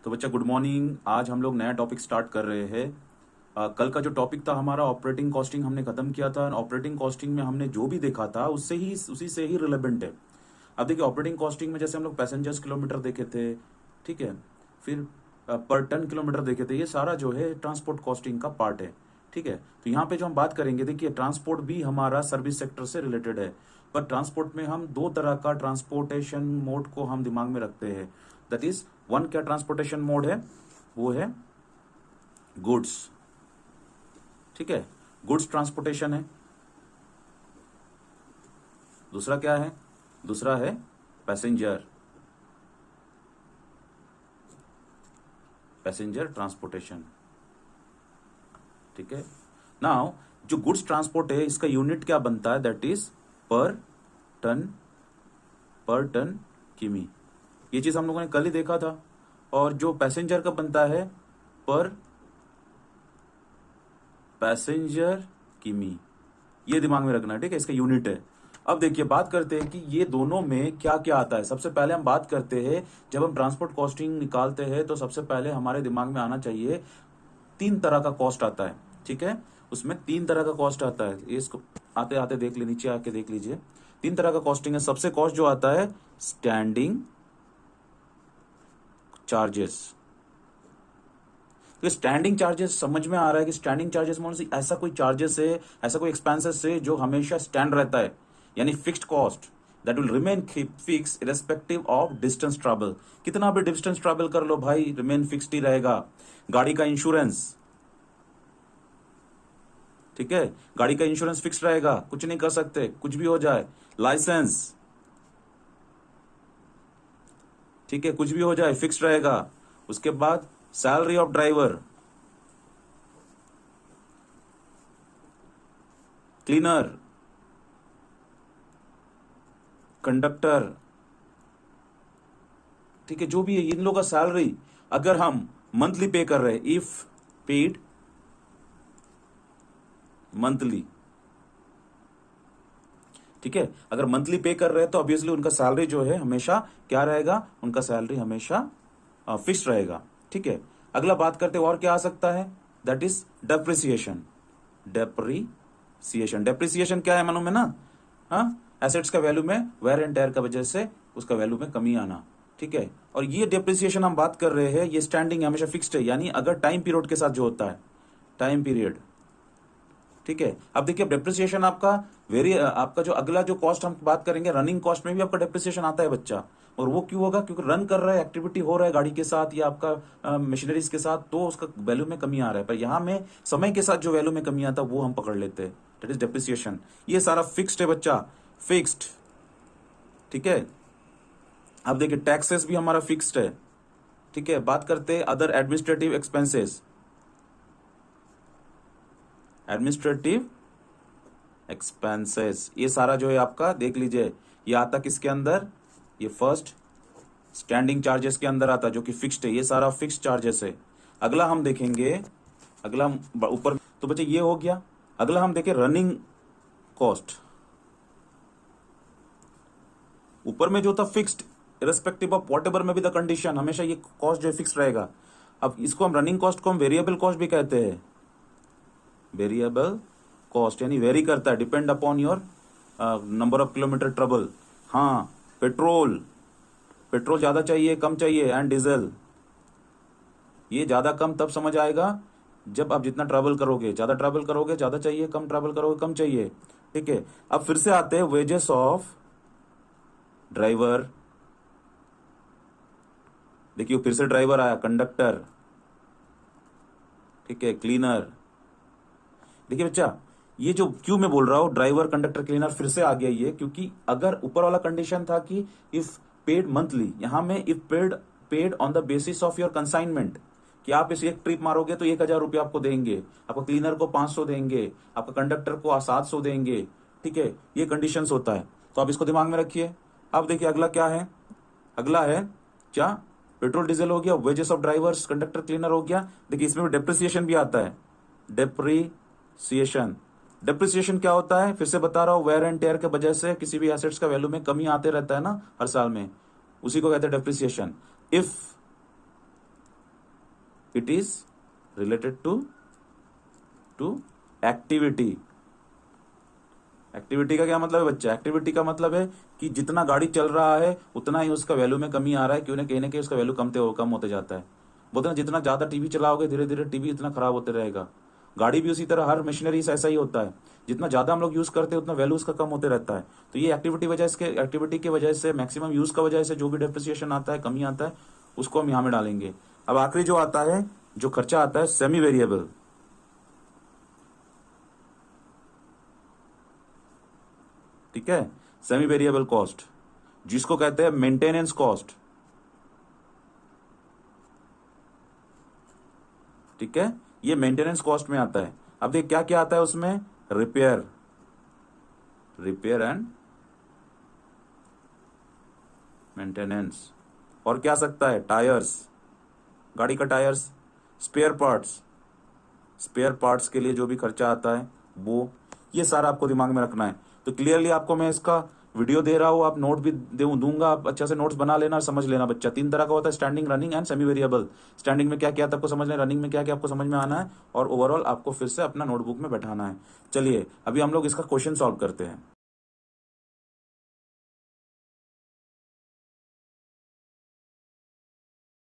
तो बच्चा good morning. आज हम लोग नया टॉपिक स्टार्ट कर रहे हैं। कल का जो टॉपिक था हमारा ऑपरेटिंग कॉस्टिंग हमने खत्म किया था। ऑपरेटिंग कॉस्टिंग में हमने जो भी देखा था उसी से ही रिलेवेंट है। अब देखिए ऑपरेटिंग कॉस्टिंग में जैसे हम लोग पैसेंजर्स किलोमीटर देखे थे, ठीक है, फिर पर टन किलोमीटर देखे थे। ये सारा जो है ट्रांसपोर्ट कॉस्टिंग का पार्ट है, ठीक है। तो यहाँ पे जो हम बात करेंगे, देखिए ट्रांसपोर्ट भी हमारा सर्विस सेक्टर से रिलेटेड है, पर ट्रांसपोर्ट में हम दो तरह का ट्रांसपोर्टेशन मोड को हम दिमाग में रखते हैं। दैट इज वन क्या ट्रांसपोर्टेशन मोड है, वो है गुड्स, ठीक है, गुड्स ट्रांसपोर्टेशन है। दूसरा क्या है, दूसरा है पैसेंजर ट्रांसपोर्टेशन, ठीक है। नाउ जो गुड्स ट्रांसपोर्ट है इसका यूनिट क्या बनता है, दैट इज पर टन किमी। ये चीज हम लोगों ने कल ही देखा था। और जो पैसेंजर का बनता है पर पैसेंजर किमी, ये दिमाग में रखना है, ठीक है, इसका यूनिट है। अब देखिए बात करते हैं कि ये दोनों में क्या क्या आता है। सबसे पहले हम बात करते हैं, जब हम ट्रांसपोर्ट कॉस्टिंग निकालते हैं तो सबसे पहले हमारे दिमाग में आना चाहिए तीन तरह का कॉस्ट आता है, ठीक है। उसमें तीन तरह का कॉस्ट आता है, इसको आते आते देख लीजिए, नीचे आके देख लीजिए। तीन तरह का कॉस्टिंग है। सबसे कॉस्ट जो आता है स्टैंडिंग चार्जेस। तो स्टैंडिंग चार्जेस समझ में आ रहा है कि स्टैंडिंग चार्जेस मतलब ऐसा कोई चार्जेस है, ऐसा कोई एक्सपेंसेस है जो हमेशा स्टैंड रहता है, यानी fixed cost that will remain fix irrespective of distance travel. कितना भी डिस्टेंस ट्रैवल कर लो भाई, रिमेन फिक्स्ड ही रहेगा। गाड़ी का इंश्योरेंस, ठीक है, गाड़ी का इंश्योरेंस फिक्स रहेगा, कुछ नहीं कर सकते, कुछ भी हो जाए। लाइसेंस, ठीक है, कुछ भी हो जाए फिक्स रहेगा। उसके बाद salary of driver, cleaner, conductor, ठीक है, जो भी है इन लोगों का सैलरी अगर हम मंथली पे कर रहे हैं, इफ पेड मंथली, ठीक है, अगर मंथली पे कर रहे हैं तो ऑब्वियसली उनका सैलरी जो है हमेशा क्या रहेगा, उनका सैलरी हमेशा फिक्स रहेगा, ठीक है। अगला बात करते हैं और क्या आ सकता है, दैट इज डेप्रिसिएशन। डेप्रिसिएशन क्या है मालूम है ना, हाँ, एसेट्स का वैल्यू में वेयर एंड टेयर का वजह से उसका वैल्यू में कमी आना, ठीक है। और ये डेप्रिसिएशन हम बात कर रहे हैं, ये स्टैंडिंग हमेशा फिक्स्ड है, यानी अगर टाइम पीरियड के साथ जो होता है, टाइम पीरियड, ठीक है। अब देखिए डेप्रिसिएशन आपका जो अगला जो कॉस्ट हम बात करेंगे, रनिंग कॉस्ट में भी आपका डेप्रिसिएशन आता है बच्चा। और वो क्यों होगा, क्योंकि रन कर रहा है, एक्टिविटी हो रहा है गाड़ी के साथ या आपका मशीनरीज के साथ, तो उसका वैल्यू में कमी आ रहा है। पर यहां में समय के साथ जो वैल्यू में कमी आता है वो हम पकड़ लेते हैं, दैट इज डेप्रिसिएशन। ये सारा फिक्स्ड है बच्चा, फिक्स्ड, ठीक है। अब देखिए टैक्सेस भी हमारा फिक्स्ड है, ठीक है। बात करते हैं other administrative expenses. Administrative expenses ये सारा जो है आपका देख लीजिए, ये आता किसके अंदर, ये फर्स्ट स्टैंडिंग चार्जेस के अंदर आता, जो कि फिक्स्ड है, ये सारा फिक्स्ड चार्जेस है। अगला हम देखेंगे, अगला ऊपर, तो बच्चे ये हो गया। अगला हम देखें रनिंग कॉस्ट। ऊपर में जो था फिक्स्ड इरेस्पेक्टिव ऑफ व्हाटएवर में भी द कंडीशन, हमेशा ये कॉस्ट जो है फिक्स रहेगा। अब इसको हम रनिंग कॉस्ट को हम वेरिएबल कॉस्ट भी कहते हैं। वेरिएबल कॉस्ट यानी वेरी करता है, depend upon your number of kilometre travel. हाँ, पेट्रोल ज्यादा चाहिए कम चाहिए, एंड डीजल, ये ज्यादा कम तब समझ आएगा जब आप जितना ट्रैवल करोगे, ज्यादा ट्रैवल करोगे ज्यादा चाहिए, कम ट्रैवल करोगे कम चाहिए, ठीक है। अब फिर से आते हैं वेजेस ऑफ ड्राइवर। देखिए फिर से ड्राइवर आया, कंडक्टर, ठीक है, क्लीनर। देखिए बच्चा, ये जो क्यों मैं बोल रहा हूं ड्राइवर कंडक्टर क्लीनर फिर से आ गया ये, क्योंकि अगर ऊपर वाला कंडीशन था कि इफ पेड मंथली, यहां में if paid on the basis of your consignment, कि आप इस एक ट्रिप मारोगे तो 1,000 रुपये आपको देंगे, आपको क्लीनर को 500 देंगे, आपको कंडक्टर को 700 देंगे, ठीक है, ये कंडीशंस होता है। तो आप इसको दिमाग में रखिए। अब देखिए अगला क्या है, अगला है क्या, पेट्रोल डीजल हो गया, wages of drivers conductor cleaner हो गया। देखिए इसमें डेप्रिसिएशन भी आता है, डेप्रिसिएशन क्या होता है, फिर से बता रहा हूं, वेयर एंड टेयर के वजह से किसी भी एसेट्स का वैल्यू में कमी आते रहता है ना हर साल में, उसी को कहते हैं depreciation. If it is related to activity. Activity का क्या मतलब है बच्चा? एक्टिविटी का मतलब है कि जितना गाड़ी चल रहा है उतना ही उसका वैल्यू में कमी आ रहा है, क्यों ना कहीं ना कहीं उसका वैल्यू कम होते जाता है। बोलते हैं जितना ज्यादा टीवी चलाओगे धीरे धीरे टीवी उतना खराब होते रहेगा। गाड़ी भी उसी तरह, हर मशीनरी से ऐसा ही होता है, जितना ज्यादा हम लोग यूज करते हैं उतना वैल्यू उसका कम होते रहता है। तो ये एक्टिविटी की वजह से, मैक्सिमम यूज का वजह से जो भी डेप्रिसिएशन आता है, कमी आता है, उसको हम यहाँ में डालेंगे। अब आखिरी जो आता है, जो खर्चा आता है सेमी वेरिएबल, ठीक है, सेमी वेरिएबल कॉस्ट, जिसको कहते हैं मेंटेनेंस कॉस्ट, ठीक है, ये मेंटेनेंस कॉस्ट में आता है। अब देख क्या क्या आता है उसमें, रिपेयर एंड मेंटेनेंस, और क्या सकता है, टायर्स, गाड़ी का टायर्स, स्पेयर पार्ट्स के लिए जो भी खर्चा आता है वो, ये सारा आपको दिमाग में रखना है। तो क्लियरली आपको मैं इसका वीडियो दे रहा हूँ, आप नोट भी दूंगा, आप अच्छा से नोट्स बना लेना और समझ लेना बच्चा। 3 तरह का होता है, standing, running and semi variable. Standing में क्या क्या आपको समझना है, रनिंग में क्या क्या आपको समझ में आना है, और ओवरऑल आपको फिर से अपना नोटबुक में बैठाना है। चलिए अभी हम लोग इसका क्वेश्चन सॉल्व करते हैं।